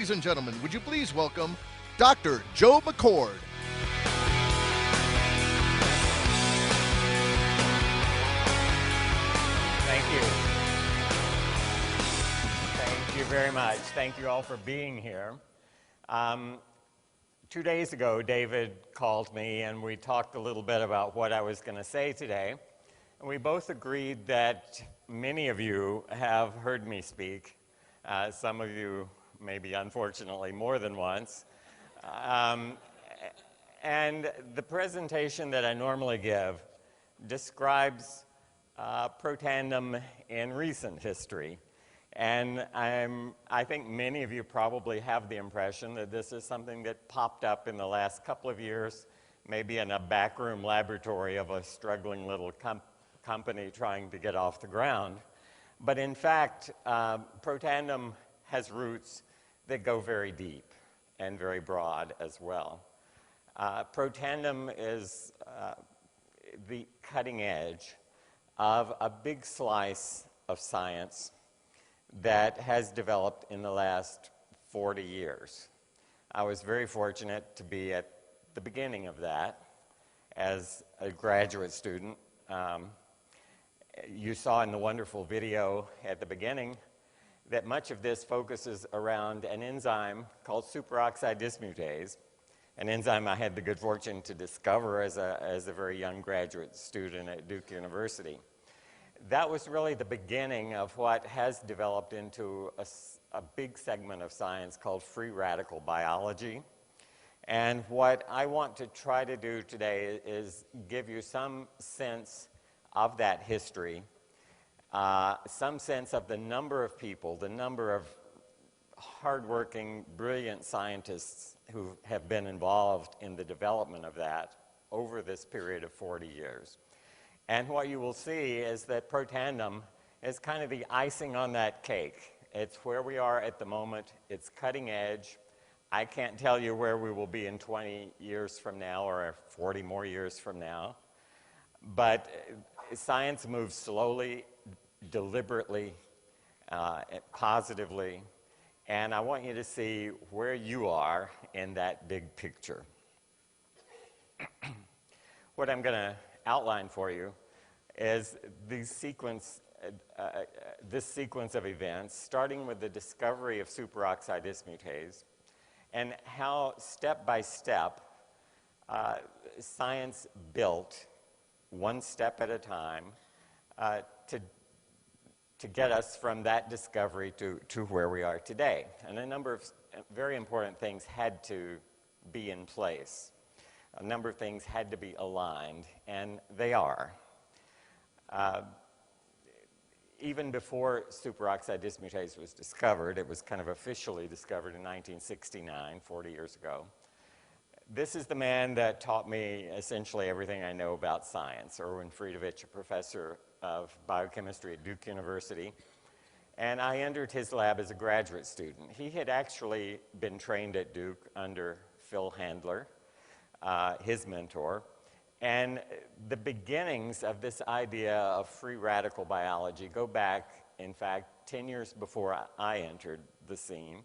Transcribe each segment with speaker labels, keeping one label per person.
Speaker 1: ladies and gentlemen, would you please welcome Dr. DrMcCord.
Speaker 2: Thank you. Thank you very much. Thank you all for being here. 2 days ago, David called me and we talked a little bit about what I was going to say today. And we both agreed that many of you have heard me speak. Some of you, maybe unfortunately, more than once. And the presentation that I normally give describes Protandim in recent history. And I think many of you probably have the impression that this is something that popped up in the last couple of years, maybe in a backroom laboratory of a struggling little company trying to get off the ground. But in fact, Protandim has roots that go very deep and very broad as well. Protandim is the cutting edge of a big slice of science that has developed in the last 40 years. I was very fortunate to be at the beginning of that as a graduate student. You saw in the wonderful video at the beginning that much of this focuses around an enzyme called superoxide dismutase, an enzyme I had the good fortune to discover as a very young graduate student at Duke University. That was really the beginning of what has developed into a big segment of science called free radical biology. And what I want to try to do today is give you some sense of that history, some sense of the number of people, the number of hardworking, brilliant scientists who have been involved in the development of that over this period of 40 years. And what you will see is that Protandim is kind of the icing on that cake. It's where we are at the moment. It's cutting edge. I can't tell you where we will be in 20 years from now or 40 more years from now. But science moves slowly, deliberately, positively. And I want you to see where you are in that big picture. What I'm going to outline for you is this sequence of events, starting with the discovery of superoxide dismutase, and how step by step science built, one step at a time, to get us from that discovery to where we are today. And a number of very important things had to be in place. A number of things had to be aligned, and they are. Even before superoxide dismutase was discovered, it was kind of officially discovered in 1969, 40 years ago. This is the man that taught me essentially everything I know about science, Erwin Friedrich, a professor of biochemistry at Duke University. And I entered his lab as a graduate student. He had actually been trained at Duke under Phil Handler, his mentor. And the beginnings of this idea of free radical biology go back, in fact, 10 years before I entered the scene,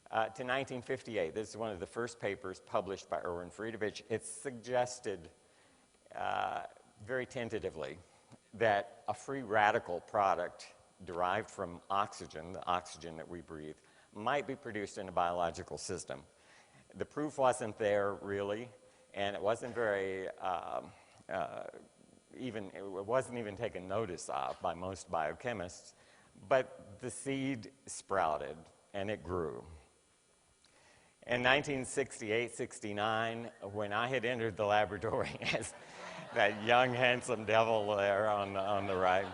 Speaker 2: to 1958. This is one of the first papers published by Erwin Friedrich. It suggested very tentatively that a free radical product derived from oxygen, the oxygen that we breathe, might be produced in a biological system. The proof wasn't there, really. And it wasn't very, it wasn't even taken notice of by most biochemists, but the seed sprouted and it grew. In 1968-69, when I had entered the laboratory as that young, handsome devil there on the right,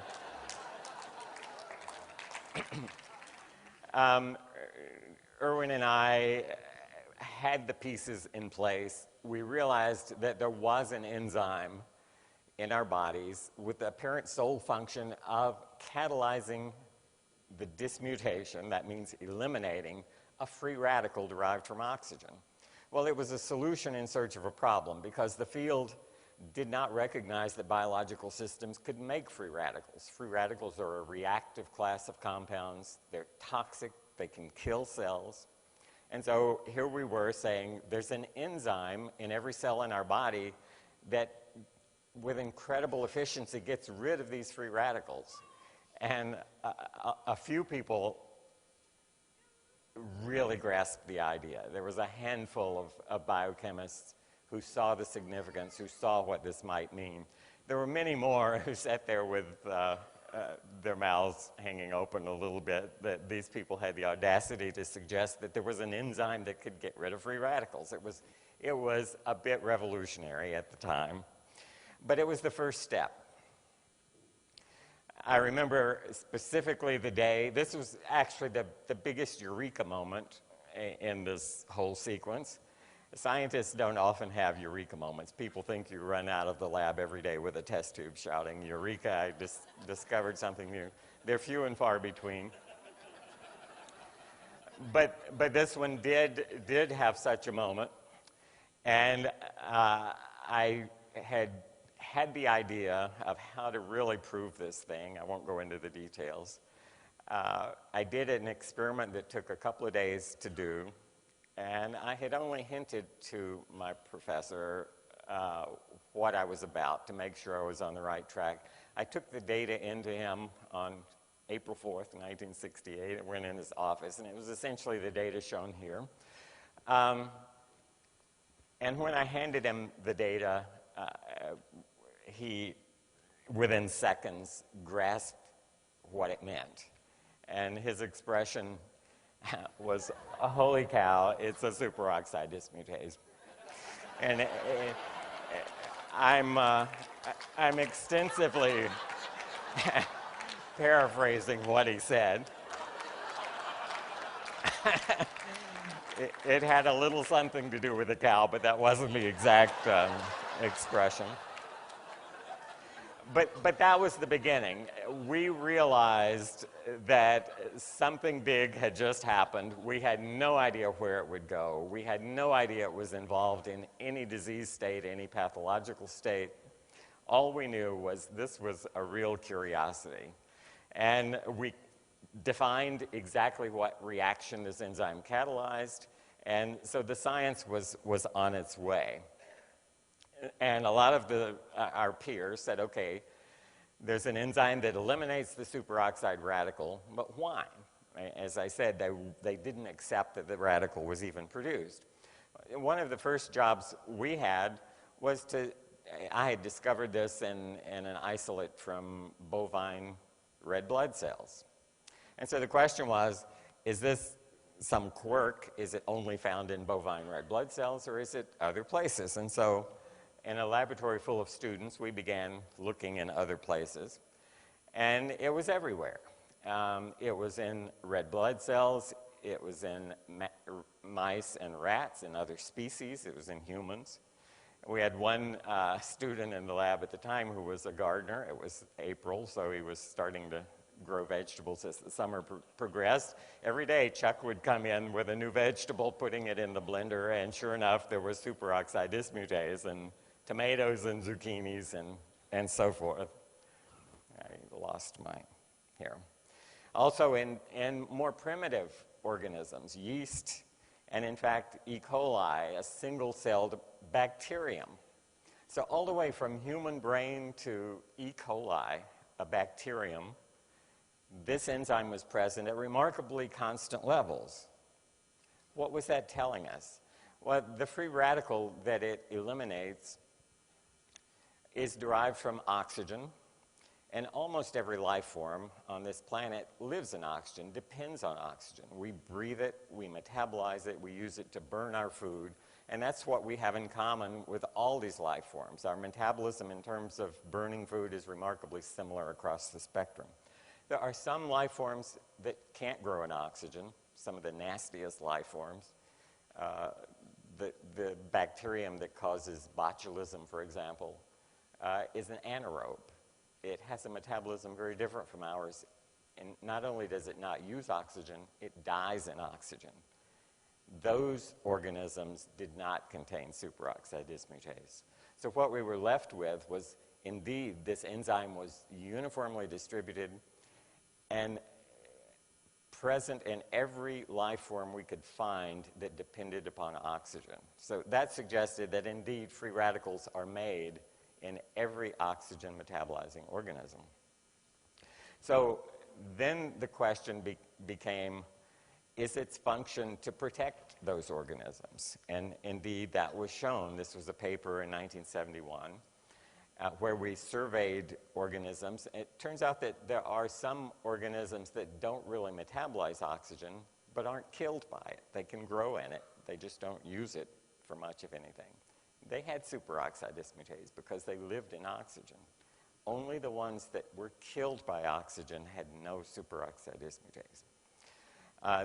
Speaker 2: Erwin and I had the pieces in place. We realized that there was an enzyme in our bodies with the apparent sole function of catalyzing the dismutation, that means eliminating a free radical derived from oxygen. Well, it was a solution in search of a problem because the field did not recognize that biological systems could make free radicals. Free radicals are a reactive class of compounds. They're toxic. They can kill cells. And so here we were saying there's an enzyme in every cell in our body that, with incredible efficiency, gets rid of these free radicals. And a few people really grasped the idea. There was a handful of biochemists who saw the significance, who saw what this might mean. There were many more who sat there with their mouths hanging open a little bit, that these people had the audacity to suggest that there was an enzyme that could get rid of free radicals. It was a bit revolutionary at the time, but it was the first step. I remember specifically the day, this was actually the biggest eureka moment in this whole sequence. Scientists don't often have eureka moments. People think you run out of the lab every day with a test tube shouting, "Eureka, I just discovered something new." They're few and far between. But this one did have such a moment. And I had the idea of how to really prove this thing. I won't go into the details. I did an experiment that took a couple of days to do. And I had only hinted to my professor what I was about to make sure I was on the right track. I took the data into him on April 4th, 1968. It went in his office, and it was essentially the data shown here. And when I handed him the data, he, within seconds, grasped what it meant. And his expression was, "Holy cow, it's a superoxide dismutase." And I'm extensively paraphrasing what he said. It had a little something to do with the cow, but that wasn't the exact expression. But that was the beginning. We realized that something big had just happened. We had no idea where it would go. We had no idea it was involved in any disease state, any pathological state. All we knew was this was a real curiosity. And we defined exactly what reaction this enzyme catalyzed. And so the science was on its way. And a lot of our peers said, okay, there's an enzyme that eliminates the superoxide radical, but why? As I said, they didn't accept that the radical was even produced. One of the first jobs we had was I had discovered this in an isolate from bovine red blood cells. And so the question was, is this some quirk? Is it only found in bovine red blood cells, or is it other places? And so in a laboratory full of students, we began looking in other places, and it was everywhere. It was in red blood cells, it was in mice and rats and other species, it was in humans. We had one student in the lab at the time who was a gardener. It was April, so he was starting to grow vegetables as the summer progressed. Every day, Chuck would come in with a new vegetable, putting it in the blender, and sure enough, there was superoxide dismutase and tomatoes and zucchinis and so forth. I lost my hair. Also in more primitive organisms, yeast, and in fact, E. coli, a single-celled bacterium. So all the way from human brain to E. coli, a bacterium, this enzyme was present at remarkably constant levels. What was that telling us? Well, the free radical that it eliminates is derived from oxygen, and almost every life form on this planet lives in oxygen, depends on oxygen. We breathe it, we metabolize it, we use it to burn our food, and that's what we have in common with all these life forms. Our metabolism in terms of burning food is remarkably similar across the spectrum. There are some life forms that can't grow in oxygen, some of the nastiest life forms. The bacterium that causes botulism, for example, is an anaerobe. It has a metabolism very different from ours, and not only does it not use oxygen, it dies in oxygen. Those organisms did not contain superoxide dismutase. So what we were left with was, indeed, this enzyme was uniformly distributed and present in every life form we could find that depended upon oxygen. So that suggested that indeed free radicals are made in every oxygen metabolizing organism. So then the question became, is its function to protect those organisms? And indeed that was shown. This was a paper in 1971 where we surveyed organisms. It turns out that there are some organisms that don't really metabolize oxygen but aren't killed by it. They can grow in it. They just don't use it for much of anything. They had superoxide dismutase because they lived in oxygen. Only the ones that were killed by oxygen had no superoxide dismutase.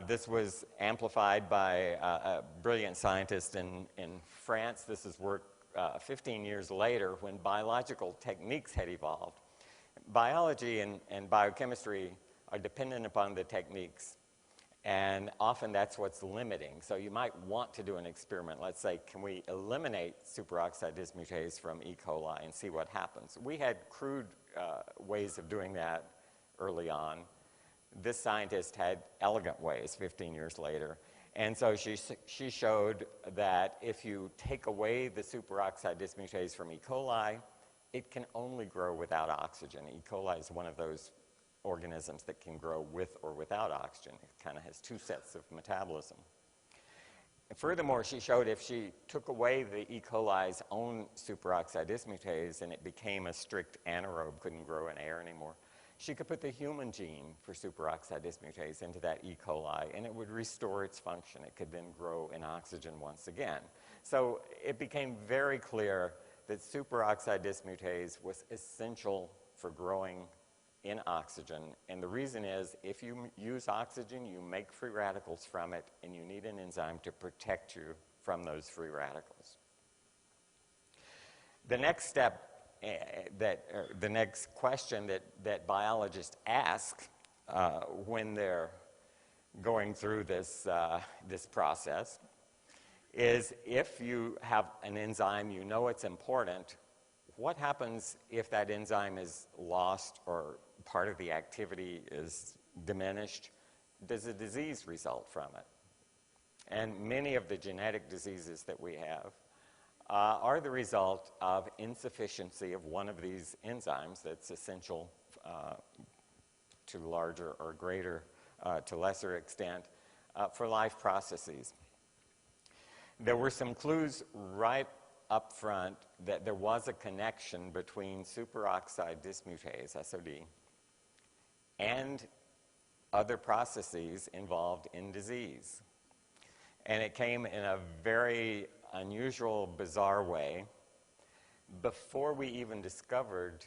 Speaker 2: This was amplified by a brilliant scientist in France. This is work 15 years later when biological techniques had evolved. Biology and biochemistry are dependent upon the techniques, and often that's what's limiting. So you might want to do an experiment. Let's say, can we eliminate superoxide dismutase from E. coli and see what happens? We had crude ways of doing that early on. This scientist had elegant ways 15 years later. And so she showed that if you take away the superoxide dismutase from E. coli, it can only grow without oxygen. E. coli is one of those organisms that can grow with or without oxygen. It kind of has two sets of metabolism. And furthermore, she showed if she took away the E. coli's own superoxide dismutase and it became a strict anaerobe, couldn't grow in air anymore, she could put the human gene for superoxide dismutase into that E. coli, and it would restore its function. It could then grow in oxygen once again. So it became very clear that superoxide dismutase was essential for growing in oxygen. And the reason is, if you use oxygen, you make free radicals from it, and you need an enzyme to protect you from those free radicals. The next step the next question that biologists ask when they're going through this process is, if you have an enzyme, you know it's important, what happens if that enzyme is lost or part of the activity is diminished? Does a disease result from it? And many of the genetic diseases that we have are the result of insufficiency of one of these enzymes that's essential to larger or greater, to lesser extent, for life processes. There were some clues right up front that there was a connection between superoxide dismutase, SOD, and other processes involved in disease. And it came in a very unusual, bizarre way. Before we even discovered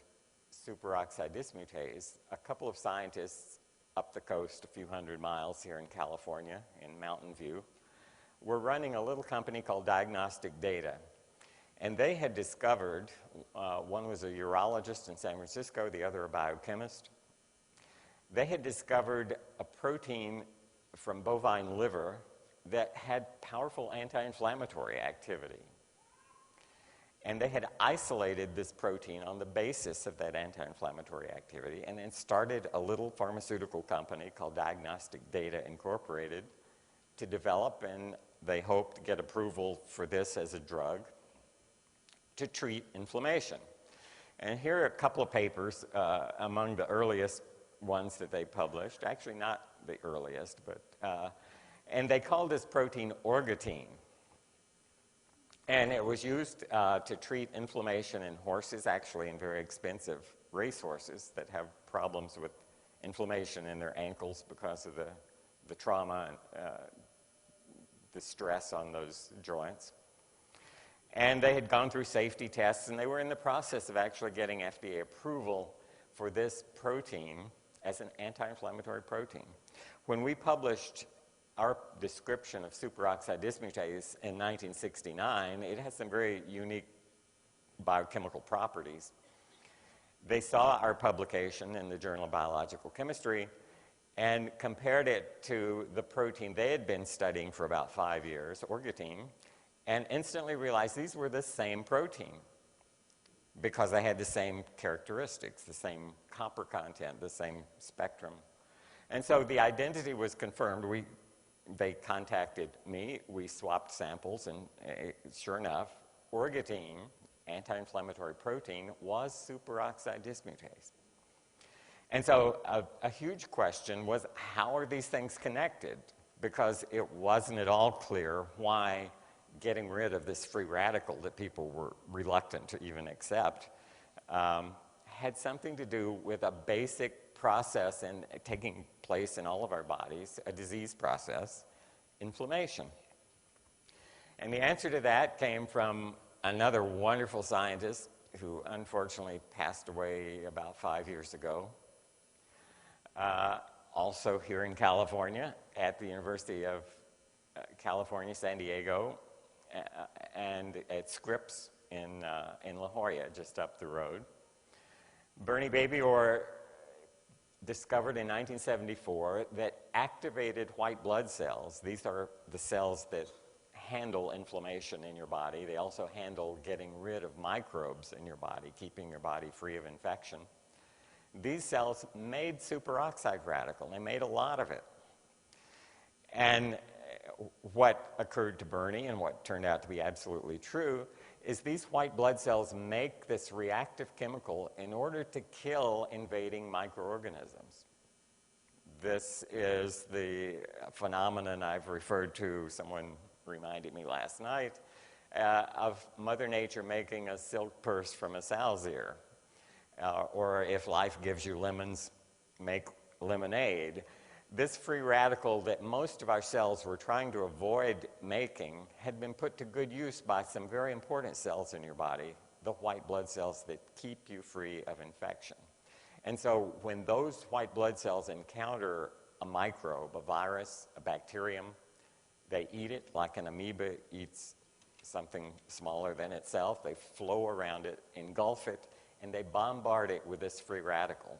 Speaker 2: superoxide dismutase, a couple of scientists up the coast a few hundred miles here in California, in Mountain View, were running a little company called Diagnostic Data. And they had discovered, one was a urologist in San Francisco, the other a biochemist. They had discovered a protein from bovine liver that had powerful anti-inflammatory activity. And they had isolated this protein on the basis of that anti-inflammatory activity, and then started a little pharmaceutical company called Diagnostic Data Incorporated to develop, and they hoped to get approval for this as a drug to treat inflammation. And here are a couple of papers among the earliest ones that they published, actually not the earliest, but and they called this protein orgotine. And it was used to treat inflammation in horses, actually in very expensive racehorses that have problems with inflammation in their ankles because of the trauma and the stress on those joints. And they had gone through safety tests, and they were in the process of actually getting FDA approval for this protein as an anti-inflammatory protein. When we published our description of superoxide dismutase in 1969, it has some very unique biochemical properties. They saw our publication in the Journal of Biological Chemistry and compared it to the protein they had been studying for about 5 years, orgotine, and instantly realized these were the same protein because they had the same characteristics, the same copper content, the same spectrum. And so the identity was confirmed. They contacted me. We swapped samples, and sure enough, orgatine, anti-inflammatory protein, was superoxide dismutase. And so a huge question was, how are these things connected? Because it wasn't at all clear why getting rid of this free radical that people were reluctant to even accept had something to do with a basic process taking place in all of our bodies, a disease process, inflammation. And the answer to that came from another wonderful scientist who unfortunately passed away about 5 years ago, also here in California at the University of California, San Diego, and at Scripps in La Jolla, just up the road. Bernie Babior discovered in 1974 that activated white blood cells, these are the cells that handle inflammation in your body. They also handle getting rid of microbes in your body, keeping your body free of infection. These cells made superoxide radical. They made a lot of it. And what occurred to Bernie, and what turned out to be absolutely true, is these white blood cells make this reactive chemical in order to kill invading microorganisms. This is the phenomenon I've referred to, someone reminded me last night, of Mother Nature making a silk purse from a sow's ear. Or if life gives you lemons, make lemonade. This free radical that most of our cells were trying to avoid making had been put to good use by some very important cells in your body, the white blood cells that keep you free of infection. And so when those white blood cells encounter a microbe, a virus, a bacterium, they eat it like an amoeba eats something smaller than itself. They flow around it, engulf it, and they bombard it with this free radical.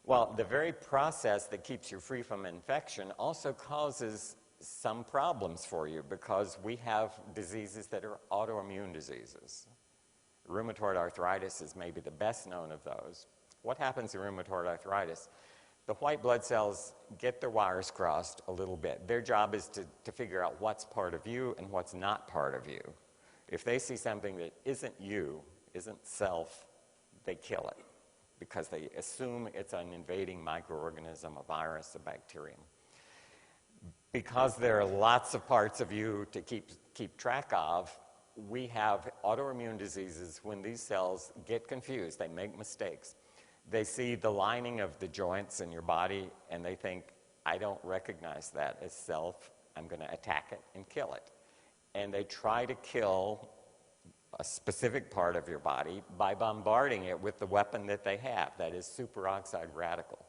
Speaker 2: Well, the very process that keeps you free from infection also causes some problems for you, because we have diseases that are autoimmune diseases. Rheumatoid arthritis is maybe the best known of those. What happens in rheumatoid arthritis? The white blood cells get their wires crossed a little bit. Their job is to figure out what's part of you and what's not part of you. If they see something that isn't you, isn't self, they kill it, because they assume it's an invading microorganism, a virus, a bacterium. Because there are lots of parts of you to keep track of, we have autoimmune diseases when these cells get confused, they make mistakes. They see the lining of the joints in your body and they think, I don't recognize that as self, I'm going to attack it and kill it. And they try to kill a specific part of your body by bombarding it with the weapon that they have, that is superoxide radical,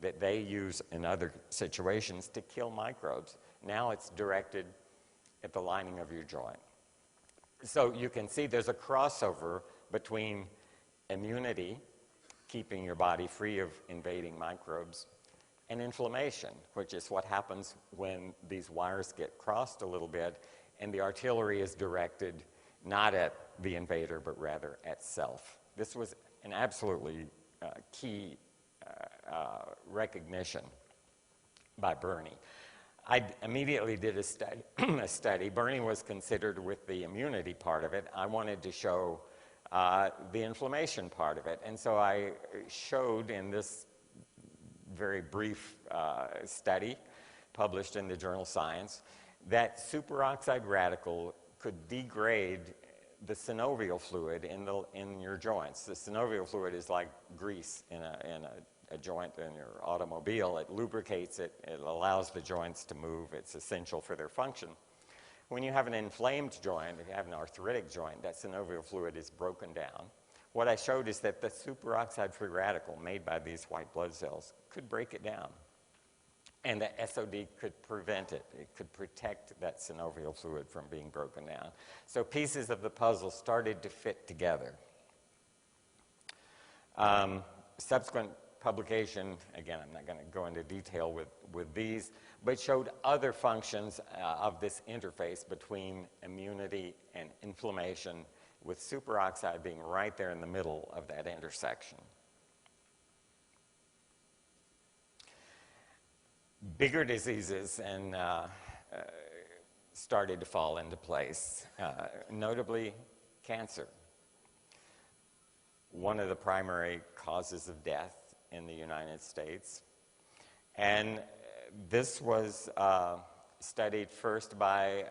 Speaker 2: that they use in other situations to kill microbes. Now it's directed at the lining of your joint. So you can see there's a crossover between immunity, keeping your body free of invading microbes, and inflammation, which is what happens when these wires get crossed a little bit and the artillery is directed not at the invader, but rather at self. This was an absolutely key recognition by Bernie. I immediately did a study. Bernie was considered with the immunity part of it. I wanted to show the inflammation part of it. And so I showed in this very brief study published in the journal Science that superoxide radical could degrade the synovial fluid in your joints. The synovial fluid is like grease in a joint in your automobile. It lubricates it, it allows the joints to move, it's essential for their function. When you have an inflamed joint, if you have an arthritic joint, that synovial fluid is broken down. What I showed is that the superoxide free radical made by these white blood cells could break it down. And the SOD could prevent it. It could protect that synovial fluid from being broken down. So pieces of the puzzle started to fit together. Subsequent publication, again, I'm not going to go into detail with these, but showed other functions of this interface between immunity and inflammation, with superoxide being right there in the middle of that intersection. bigger diseases and started to fall into place, notably cancer, one of the primary causes of death in the United States. And this was studied first by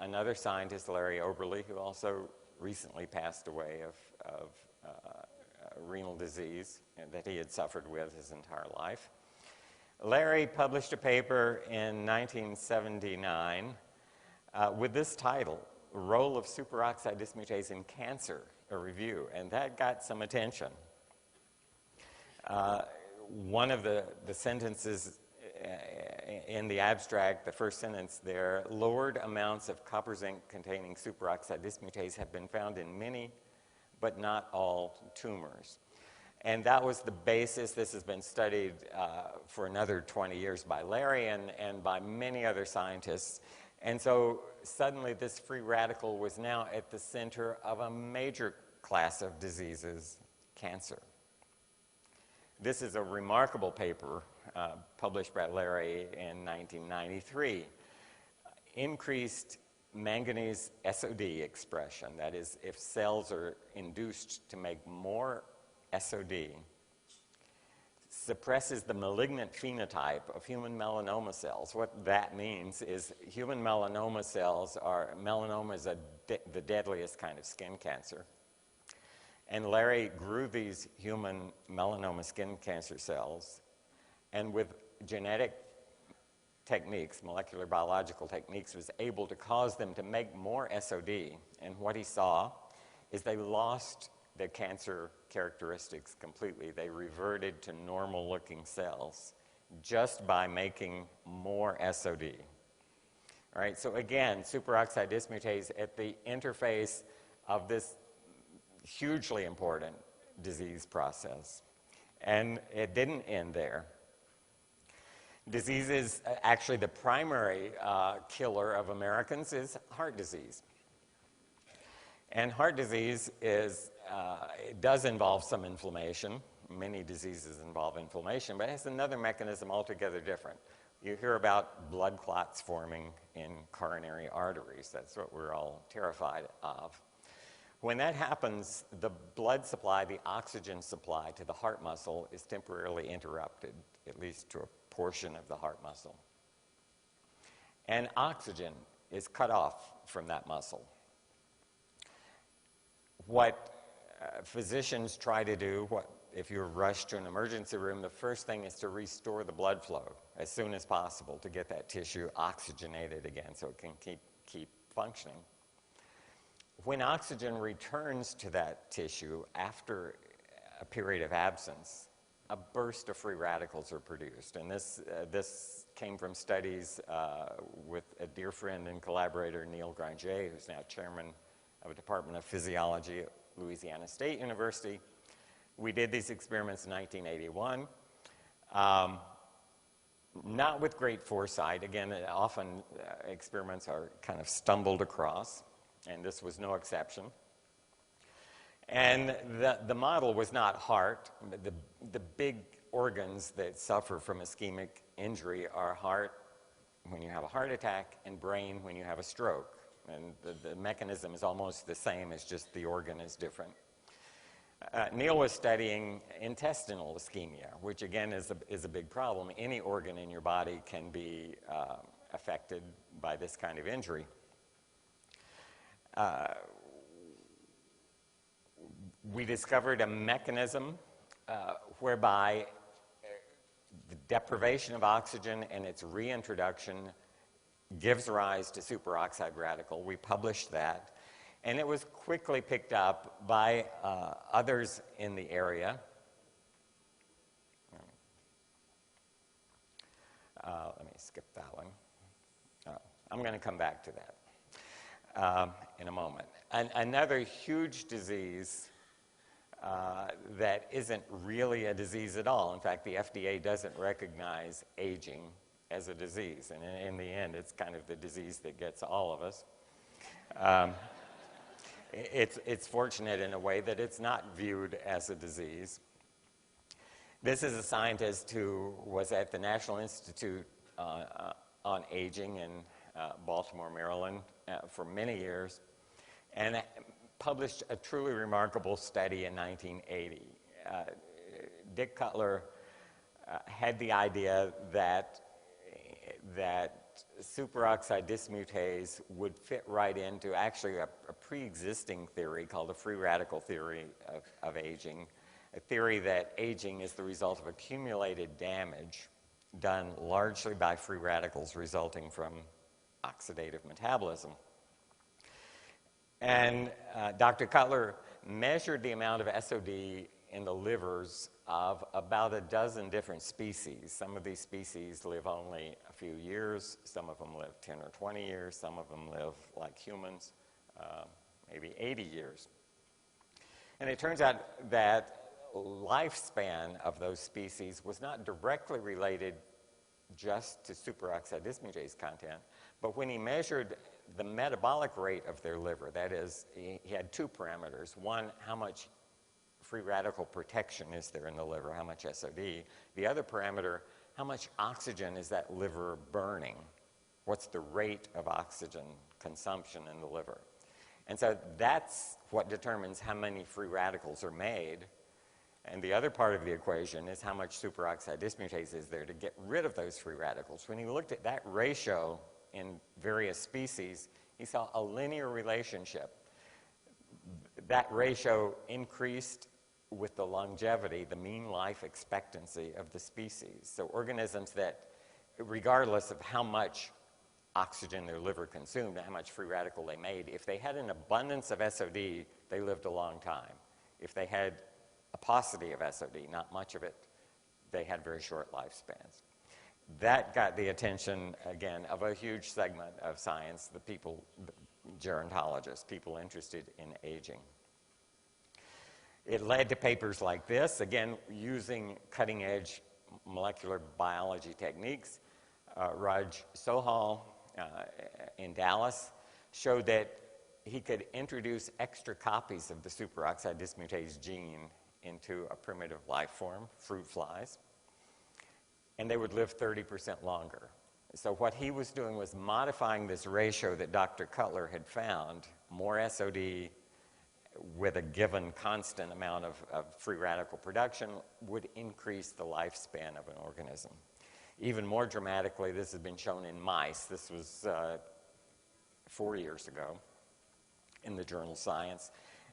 Speaker 2: another scientist, Larry Oberle, who also recently passed away of renal disease that he had suffered with his entire life. Larry published a paper in 1979 with this title, Role of Superoxide Dismutase in Cancer, a review, and that got some attention. One of the sentences in the abstract, the first sentence there, lowered amounts of copper zinc containing superoxide dismutase have been found in many, but not all tumors. And that was the basis. This has been studied for another 20 years by Larry and by many other scientists. And so suddenly this free radical was now at the center of a major class of diseases, cancer. This is a remarkable paper published by Larry in 1993. Increased manganese SOD expression, that is, if cells are induced to make more SOD, suppresses the malignant phenotype of human melanoma cells. What that means is human melanoma cells melanoma is the deadliest kind of skin cancer. And Larry grew these human melanoma skin cancer cells, and with genetic techniques, molecular biological techniques, was able to cause them to make more SOD. And what he saw is they lost their cancer characteristics completely. They reverted to normal-looking cells just by making more SOD. All right, so again, superoxide dismutase at the interface of this hugely important disease process. And it didn't end there. Diseases, actually the primary killer of Americans is heart disease. And heart disease is, it does involve some inflammation. Many diseases involve inflammation, but it has another mechanism altogether different. You hear about blood clots forming in coronary arteries. That's what we're all terrified of. When that happens, the blood supply, the oxygen supply to the heart muscle is temporarily interrupted, at least to a portion of the heart muscle. And oxygen is cut off from that muscle. What physicians try to do, if you're rushed to an emergency room, the first thing is to restore the blood flow as soon as possible to get that tissue oxygenated again so it can keep functioning. When oxygen returns to that tissue after a period of absence, a burst of free radicals are produced. And this came from studies with a dear friend and collaborator, Neil Granger, who's now chairman of a Department of Physiology at Louisiana State University. We did these experiments in 1981, not with great foresight. Again, often experiments are kind of stumbled across, and this was no exception. And the model was not heart. The big organs that suffer from ischemic injury are heart when you have a heart attack and brain when you have a stroke. And the mechanism is almost the same, it's just the organ is different. Neil was studying intestinal ischemia, which again is a big problem. Any organ in your body can be affected by this kind of injury. We discovered a mechanism whereby the deprivation of oxygen and its reintroduction gives rise to superoxide radical. We published that, and it was quickly picked up by others in the area. Let me skip that one. I'm going to come back to that in a moment. Another huge disease that isn't really a disease at all. In fact, the FDA doesn't recognize aging as a disease, and in the end, it's kind of the disease that gets all of us. It's fortunate in a way that it's not viewed as a disease. This is a scientist who was at the National Institute on aging in Baltimore, Maryland for many years, and published a truly remarkable study in 1980. Dick Cutler had the idea that superoxide dismutase would fit right into actually a pre-existing theory called the free radical theory of aging, a theory that aging is the result of accumulated damage done largely by free radicals resulting from oxidative metabolism. And Dr. Cutler measured the amount of SOD in the livers of about a dozen different species. Some of these species live only a few years, some of them live 10 or 20 years, some of them live like humans, maybe 80 years. And it turns out that lifespan of those species was not directly related just to superoxide dismutase content, but when he measured the metabolic rate of their liver, that is, he had two parameters. One, how much free radical protection is there in the liver, how much SOD. The other parameter, how much oxygen is that liver burning? What's the rate of oxygen consumption in the liver? And so that's what determines how many free radicals are made. And the other part of the equation is how much superoxide dismutase is there to get rid of those free radicals. When he looked at that ratio in various species, he saw a linear relationship. That ratio increased with the longevity, the mean life expectancy of the species. So organisms that, regardless of how much oxygen their liver consumed and how much free radical they made, if they had an abundance of SOD, they lived a long time. If they had a paucity of SOD, not much of it, they had very short lifespans. That got the attention, again, of a huge segment of science, the people, gerontologists, people interested in aging. It led to papers like this, again, using cutting-edge molecular biology techniques. Raj Sohal in Dallas showed that he could introduce extra copies of the superoxide dismutase gene into a primitive life form, fruit flies, and they would live 30% longer. So what he was doing was modifying this ratio that Dr. Cutler had found, more SOD with a given constant amount of free radical production would increase the lifespan of an organism. Even more dramatically, this has been shown in mice. This was 4 years ago in the journal Science.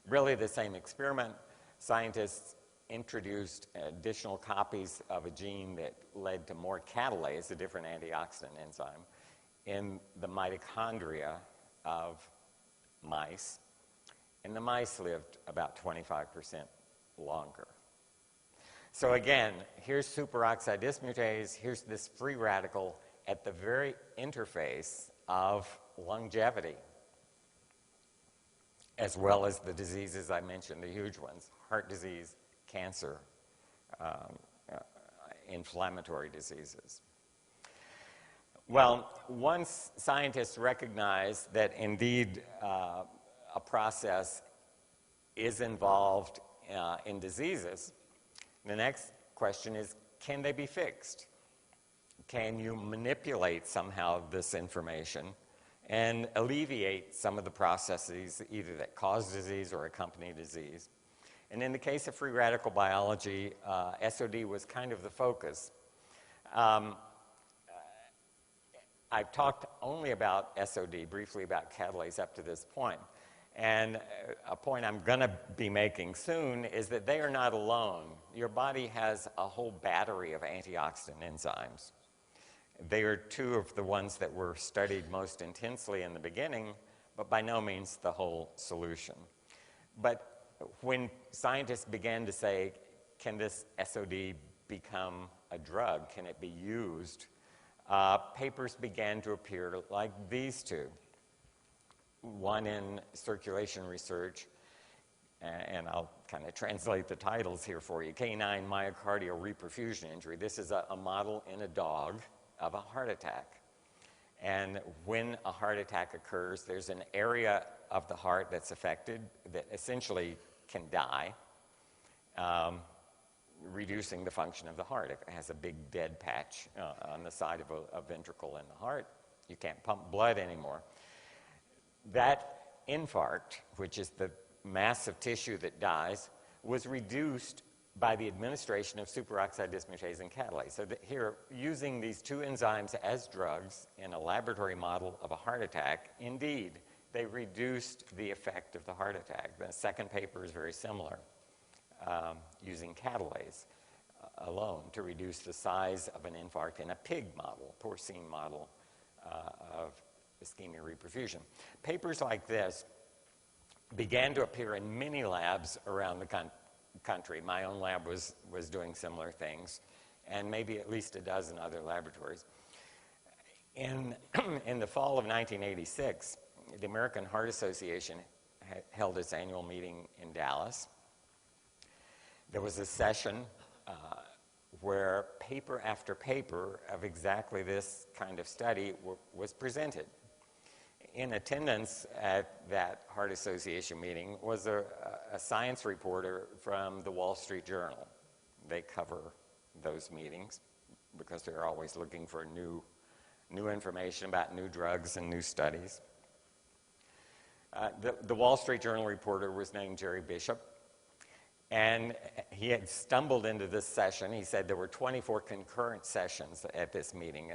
Speaker 2: Really the same experiment. Scientists introduced additional copies of a gene that led to more catalase, a different antioxidant enzyme, in the mitochondria of mice. And the mice lived about 25% longer. So again, here's superoxide dismutase, here's this free radical at the very interface of longevity, as well as the diseases I mentioned, the huge ones, heart disease, cancer, inflammatory diseases. Well, once scientists recognized that indeed a process is involved in diseases, the next question is, can they be fixed? Can you manipulate somehow this information and alleviate some of the processes either that cause disease or accompany disease? And in the case of free radical biology, SOD was kind of the focus. I've talked only about SOD, briefly about catalase up to this point. And a point I'm going to be making soon is that they are not alone. Your body has a whole battery of antioxidant enzymes. They are two of the ones that were studied most intensely in the beginning, but by no means the whole solution. But when scientists began to say, can this SOD become a drug? Can it be used? Papers began to appear like these two. One in Circulation Research, and I'll kind of translate the titles here for you, canine myocardial reperfusion injury. This is a model in a dog of a heart attack. And when a heart attack occurs, there's an area of the heart that's affected that essentially can die. reducing the function of the heart. If it has a big dead patch on the side of a ventricle in the heart, you can't pump blood anymore. That infarct, which is the mass of tissue that dies, was reduced by the administration of superoxide dismutase and catalase. So here, using these two enzymes as drugs in a laboratory model of a heart attack, indeed, they reduced the effect of the heart attack. The second paper is very similar, using catalase alone to reduce the size of an infarct in a pig model, porcine model of ischemia reperfusion. Papers like this began to appear in many labs around the country. My own lab was doing similar things, and maybe at least a dozen other laboratories. In the fall of 1986, the American Heart Association held its annual meeting in Dallas. There was a session where paper after paper of exactly this kind of study was presented. In attendance at that Heart Association meeting was a science reporter from the Wall Street Journal. They cover those meetings because they're always looking for new information about new drugs and new studies. The Wall Street Journal reporter was named Jerry Bishop, and he had stumbled into this session. He said there were 24 concurrent sessions at this meeting,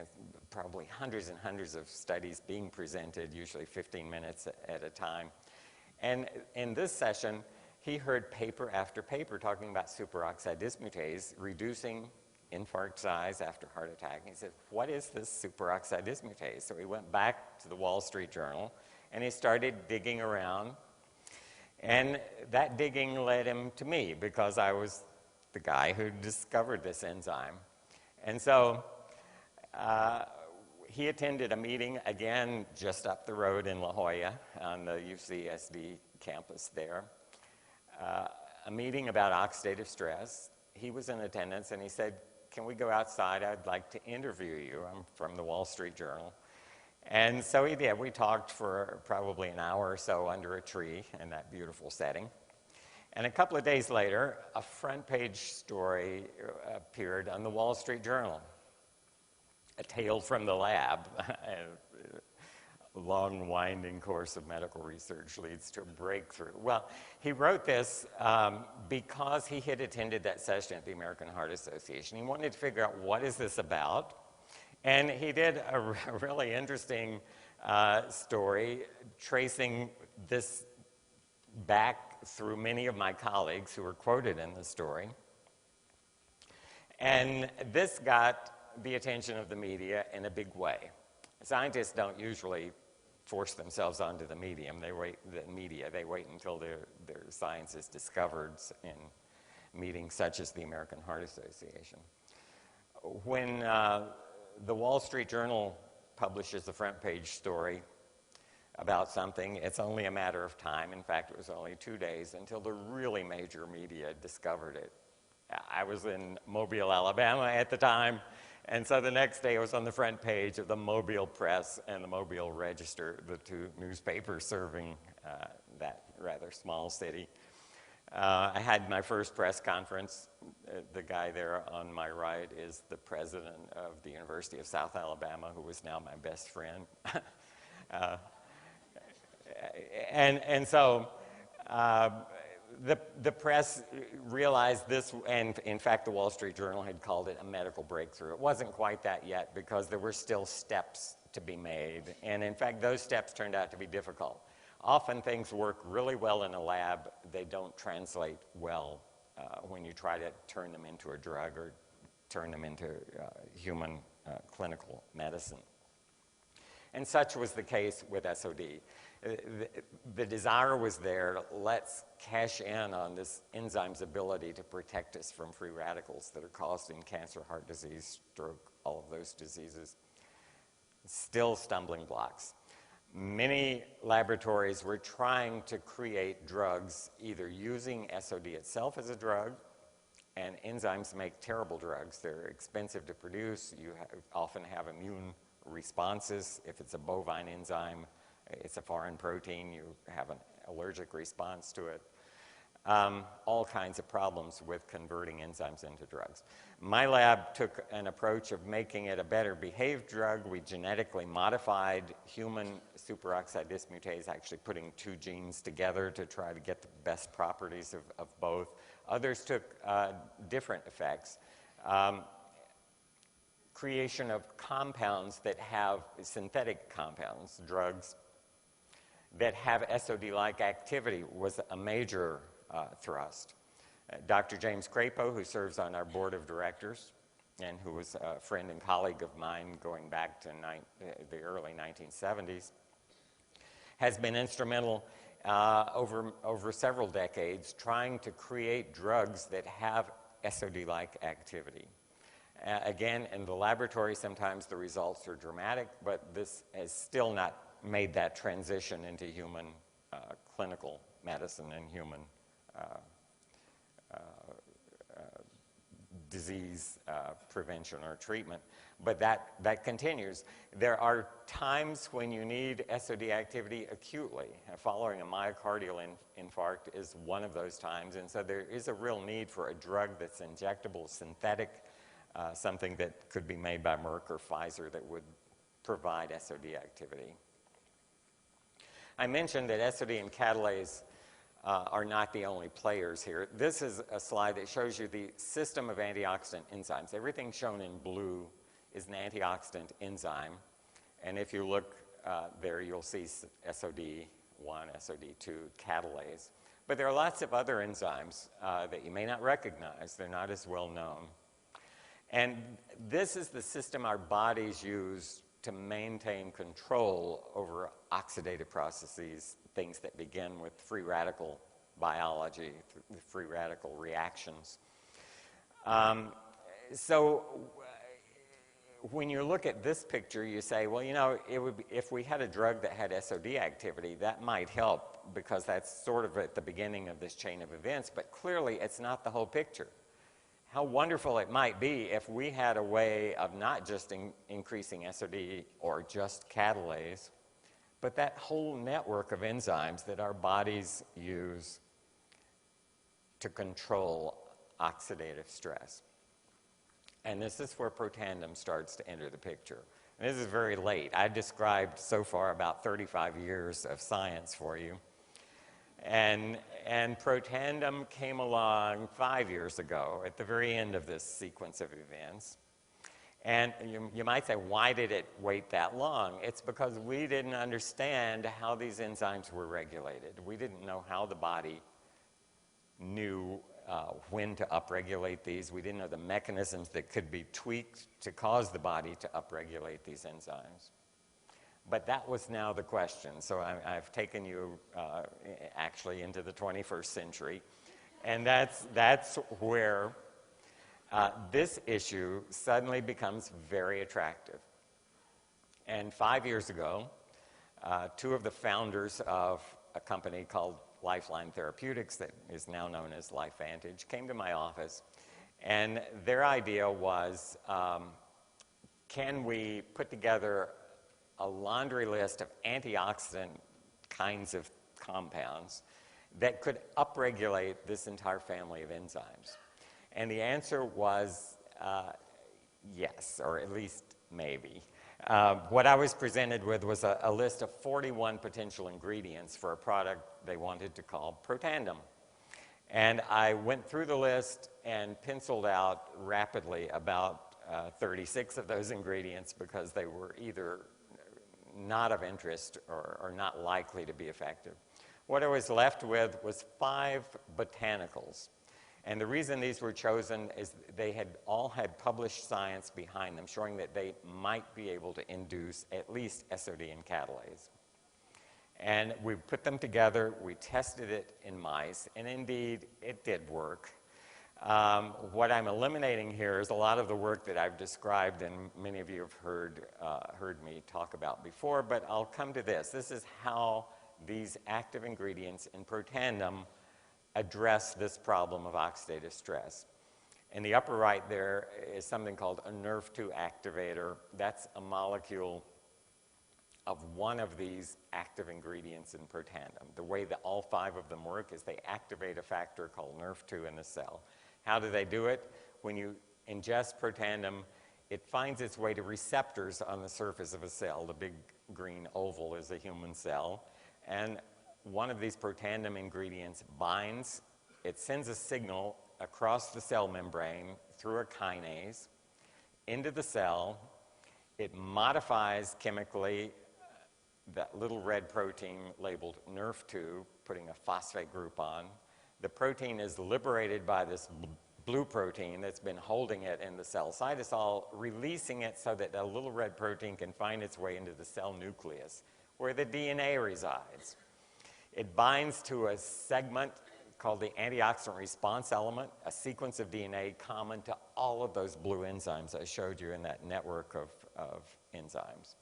Speaker 2: probably hundreds and hundreds of studies being presented, usually 15 minutes at a time. And in this session, he heard paper after paper talking about superoxide dismutase reducing infarct size after heart attack. And he said, what is this superoxide dismutase? So he went back to the Wall Street Journal, and he started digging around. And that digging led him to me, because I was the guy who discovered this enzyme. And so he attended a meeting, again, just up the road in La Jolla on the UCSD campus there, a meeting about oxidative stress. He was in attendance, and he said, can we go outside? I'd like to interview you. I'm from the Wall Street Journal. And so he did. We talked for probably an hour or so under a tree in that beautiful setting. And a couple of days later, a front page story appeared on the Wall Street Journal. A tale from the lab. A long, winding course of medical research leads to a breakthrough. Well, he wrote this because he had attended that session at the American Heart Association. He wanted to figure out, what is this about? And he did a really interesting story tracing this back through many of my colleagues who were quoted in the story. And this got the attention of the media in a big way. Scientists don't usually force themselves onto the media. They wait until their science is discovered in meetings such as the American Heart Association. When the Wall Street Journal publishes a front page story about something, it's only a matter of time. In fact, it was only 2 days until the really major media discovered it. I was in Mobile, Alabama at the time, and so the next day it was on the front page of the Mobile Press and the Mobile Register, the two newspapers serving that rather small city. I had my first press conference. The guy there on my right is the president of the University of South Alabama, who is now my best friend. And so the press realized this, and in fact the Wall Street Journal had called it a medical breakthrough. It wasn't quite that yet, because there were still steps to be made, and in fact those steps turned out to be difficult. Often things work really well in a lab. They don't translate well when you try to turn them into a drug or turn them into human clinical medicine. And such was the case with SOD. The desire was there, let's cash in on this enzyme's ability to protect us from free radicals that are causing cancer, heart disease, stroke, all of those diseases. Still stumbling blocks. Many laboratories were trying to create drugs either using SOD itself as a drug, and enzymes make terrible drugs. They're expensive to produce. You often have immune responses. If it's a bovine enzyme, it's a foreign protein, you have an allergic response to it. all kinds of problems with converting enzymes into drugs. My lab took an approach of making it a better behaved drug. We genetically modified human superoxide dismutase, actually putting two genes together to try to get the best properties of both. Others took different effects. Creation of compounds that have synthetic compounds, drugs, that have SOD-like activity was a major thrust. Dr. James Crapo, who serves on our board of directors and who was a friend and colleague of mine going back to the early 1970s, has been instrumental over several decades trying to create drugs that have SOD-like activity. Again, in the laboratory, sometimes the results are dramatic, but this has still not made that transition into human clinical medicine and human disease prevention or treatment. But that continues. There are times when you need SOD activity acutely. Following a myocardial infarct is one of those times, and so there is a real need for a drug that's injectable, synthetic, something that could be made by Merck or Pfizer that would provide SOD activity. I mentioned that SOD and catalase are not the only players here. This is a slide that shows you the system of antioxidant enzymes. Everything shown in blue is an antioxidant enzyme. And if you look there, you'll see SOD1, SOD2, catalase. But there are lots of other enzymes that you may not recognize. They're not as well known. And this is the system our bodies use to maintain control over oxidative processes, things that begin with free radical biology, free radical reactions. So when you look at this picture, you say, well, you know, if we had a drug that had SOD activity, that might help because that's sort of at the beginning of this chain of events, but clearly it's not the whole picture. How wonderful it might be if we had a way of not just increasing SOD or just catalase, but that whole network of enzymes that our bodies use to control oxidative stress. And this is where Protandim starts to enter the picture. And this is very late. I described so far about 35 years of science for you. And Protandim came along 5 years ago at the very end of this sequence of events. And you might say, why did it wait that long? It's because we didn't understand how these enzymes were regulated. We didn't know how the body knew when to upregulate these. We didn't know the mechanisms that could be tweaked to cause the body to upregulate these enzymes. But that was now the question. So I've taken you actually into the 21st century. And that's where this issue suddenly becomes very attractive. And 5 years ago, two of the founders of a company called Lifeline Therapeutics that is now known as LifeVantage came to my office. And their idea was, can we put together a laundry list of antioxidant kinds of compounds that could upregulate this entire family of enzymes? And the answer was yes, or at least maybe. What I was presented with was a list of 41 potential ingredients for a product they wanted to call Protandim. And I went through the list and penciled out rapidly about 36 of those ingredients because they were either not of interest or not likely to be effective. What I was left with was 5 botanicals. And the reason these were chosen is they had all had published science behind them showing that they might be able to induce at least SOD and catalase. And we put them together, we tested it in mice, and indeed it did work. What I'm eliminating here is a lot of the work that I've described and many of you have heard me talk about before, but I'll come to this. This is how these active ingredients in Protandim address this problem of oxidative stress. In the upper right there is something called a Nrf2 activator. That's a molecule of one of these active ingredients in Protandim. The way that all 5 of them work is they activate a factor called Nrf2 in the cell. How do they do it? When you ingest Protandim, it finds its way to receptors on the surface of a cell. The big green oval is a human cell. And one of these Protandim ingredients binds, it sends a signal across the cell membrane through a kinase into the cell. It modifies chemically that little red protein labeled Nrf2, putting a phosphate group on. The protein is liberated by this blue protein that's been holding it in the cell cytosol, releasing it so that a little red protein can find its way into the cell nucleus, where the DNA resides. It binds to a segment called the antioxidant response element, a sequence of DNA common to all of those blue enzymes I showed you in that network of enzymes.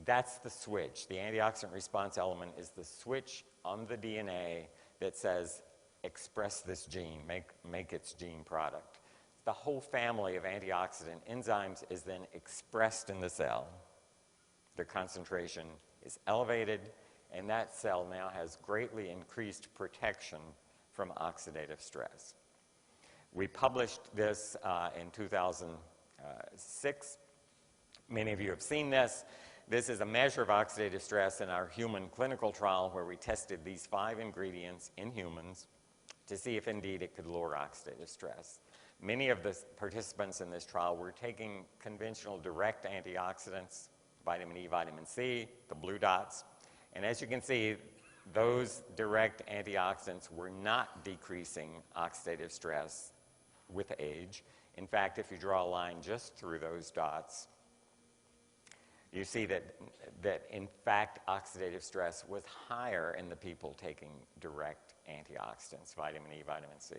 Speaker 2: That's the switch. The antioxidant response element is the switch on the DNA that says, express this gene, make its gene product. The whole family of antioxidant enzymes is then expressed in the cell. Their concentration is elevated, and that cell now has greatly increased protection from oxidative stress. We published this in 2006. Many of you have seen this. This is a measure of oxidative stress in our human clinical trial where we tested these 5 ingredients in humans to see if indeed it could lower oxidative stress. Many of the participants in this trial were taking conventional direct antioxidants, vitamin E, vitamin C, the blue dots. And as you can see, those direct antioxidants were not decreasing oxidative stress with age. In fact, if you draw a line just through those dots, you see that in fact oxidative stress was higher in the people taking direct antioxidants, vitamin E, vitamin C.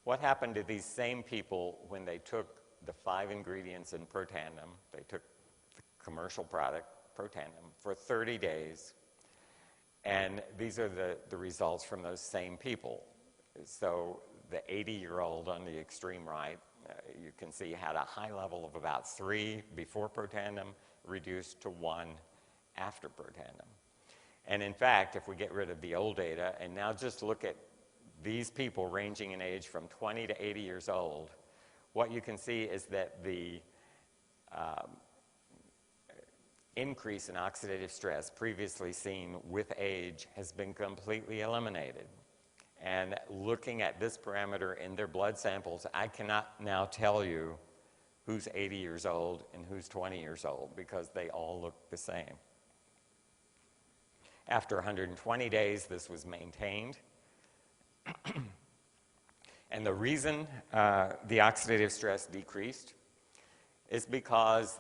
Speaker 2: What happened to these same people when they took the 5 ingredients in Protandim? They took the commercial product, Protandim, for 30 days. And these are the results from those same people. So the 80-year-old on the extreme right, you can see had a high level of about 3 before Protandim, reduced to 1 after Protandim. And in fact, if we get rid of the old data and now just look at these people ranging in age from 20 to 80 years old, what you can see is that the increase in oxidative stress previously seen with age has been completely eliminated. And looking at this parameter in their blood samples, I cannot now tell you who's 80 years old and who's 20 years old because they all look the same. After 120 days, this was maintained. And the reason the oxidative stress decreased is because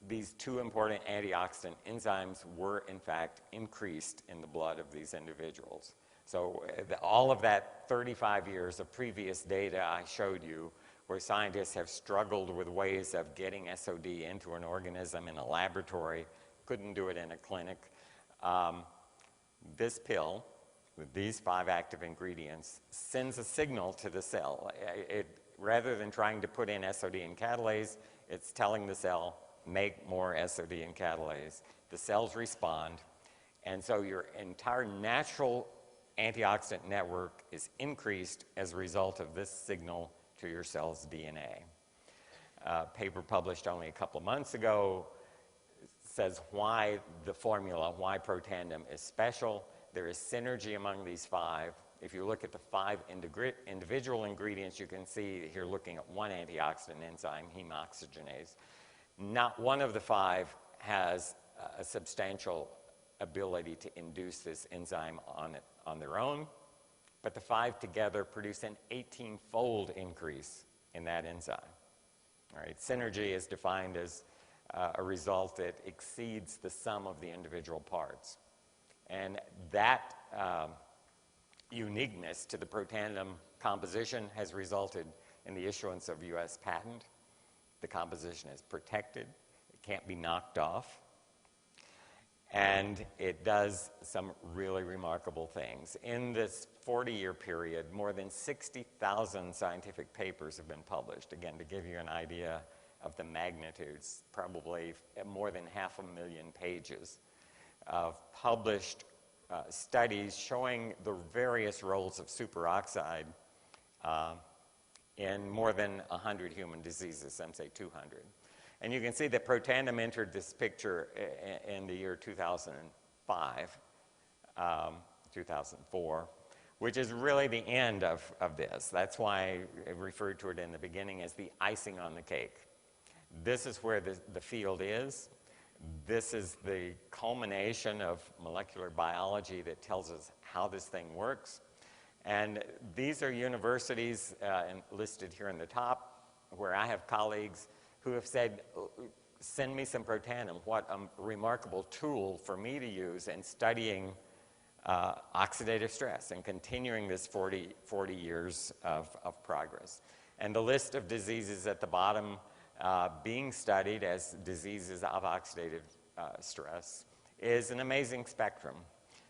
Speaker 2: these 2 important antioxidant enzymes were in fact increased in the blood of these individuals. So all of that 35 years of previous data I showed you where scientists have struggled with ways of getting SOD into an organism in a laboratory, couldn't do it in a clinic. This pill with these 5 active ingredients sends a signal to the cell. Rather than trying to put in SOD and catalase, it's telling the cell, make more SOD and catalase. The cells respond, and so your entire natural antioxidant network is increased as a result of this signal to your cell's DNA. A paper published only a couple of months ago says why the formula, why Protandim is special. There is synergy among these 5. If you look at the 5 individual ingredients, you can see here looking at one antioxidant enzyme, heme oxygenase. Not one of the 5 has a substantial ability to induce this enzyme on their own, but the 5 together produce an 18-fold increase in that enzyme. All right, synergy is defined as a result that exceeds the sum of the individual parts. And that uniqueness to the Protandim composition has resulted in the issuance of U.S. patent. The composition is protected. It can't be knocked off. And it does some really remarkable things. In this 40-year period, more than 60,000 scientific papers have been published. Again, to give you an idea of the magnitudes, probably more than 500,000 pages of published studies showing the various roles of superoxide in more than 100 human diseases, some say 200. And you can see that Protandim entered this picture in the year 2005, 2004, which is really the end of this. That's why I referred to it in the beginning as the icing on the cake. This is where the field is. This is the culmination of molecular biology that tells us how this thing works. And these are universities listed here in the top, where I have colleagues who have said, send me some Protandim. What a remarkable tool for me to use in studying oxidative stress and continuing this 40 years of progress. And the list of diseases at the bottom being studied as diseases of oxidative stress is an amazing spectrum.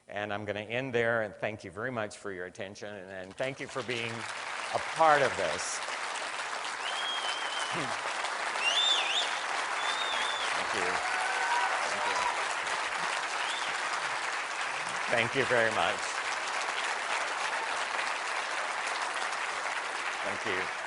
Speaker 2: And I'm going to end there, and thank you very much for your attention, and thank you for being a part of this. Thank you. Thank you very much. Thank you.